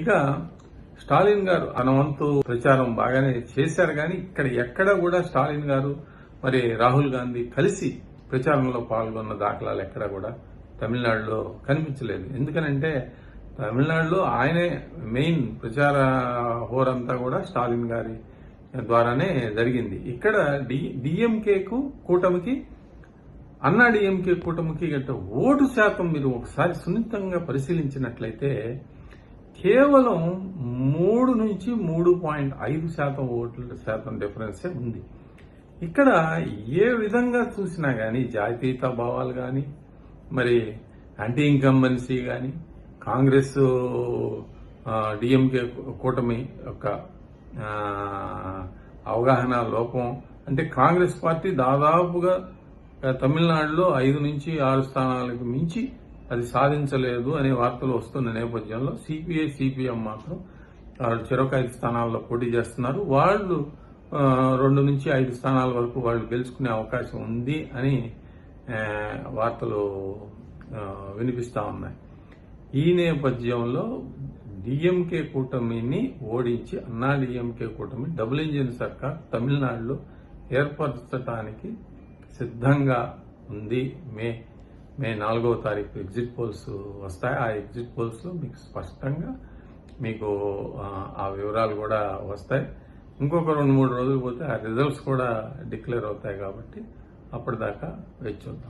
ఇక స్టాలిన్ గారు అనవంతు ప్రచారం బాగానే చేశారు, కానీ ఇక్కడ ఎక్కడ కూడా స్టాలిన్ గారు మరి రాహుల్ గాంధీ కలిసి ప్రచారంలో పాల్గొన్న దాఖలాలు ఎక్కడ కూడా తమిళనాడులో కనిపించలేదు. ఎందుకనంటే తమిళనాడులో ఆయనే మెయిన్ ప్రచార హోరంతా కూడా స్టాలిన్ గారి ద్వారానే జరిగింది. ఇక్కడ డిఎంకేకు కూటమికి, అన్నా డిఎంకే కూటమికి గట్ట ఓటు శాతం మీరు ఒకసారి సున్నితంగా పరిశీలించినట్లయితే కేవలం 3 నుంచి 3.5% ఓట్ల శాతం డిఫరెన్సే ఉంది. ఇక్కడ ఏ విధంగా చూసినా గానీ జాతీయతా భావాలు కానీ, మరి యాంటీ ఇన్కంబెన్సీ కానీ, కాంగ్రెస్ డిఎంకే కూటమి యొక్క అవగాహన లోపం, అంటే కాంగ్రెస్ పార్టీ దాదాపుగా తమిళనాడులో 5 నుంచి 6 స్థానాలకు మించి అది సాధించలేదు అనే వార్తలు వస్తున్న నేపథ్యంలో సిపిఐ సిపిఎం మాత్రం చెరొక 5 స్థానాల్లో పోటీ చేస్తున్నారు. వాళ్ళు 2 నుంచి 5 స్థానాల వరకు వాళ్ళు గెలుచుకునే అవకాశం ఉంది అని వార్తలు వినిపిస్తా ఉన్నాయి. ఈ నేపథ్యంలో డిఎంకే కూటమిని ఓడించి అన్నా డిఎంకే కూటమి డబుల్ ఇంజిన్ సర్కార్ తమిళనాడులో ఏర్పరచడానికి సిద్ధంగా ఉంది. మే 4వ తారీఖు ఎగ్జిట్ పోల్స్ వస్తాయి. ఆ ఎగ్జిట్ పోల్స్ లో మీకు స్పష్టంగా మీకు ఆ వివరాలు కూడా వస్తాయి. ఇంకొక 2-3 రోజులు పోతే ఆ రిజల్ట్స్ కూడా డిక్లేర్ అవుతాయి. కాబట్టి అప్పటిదాకా వేచి చూద్దాం.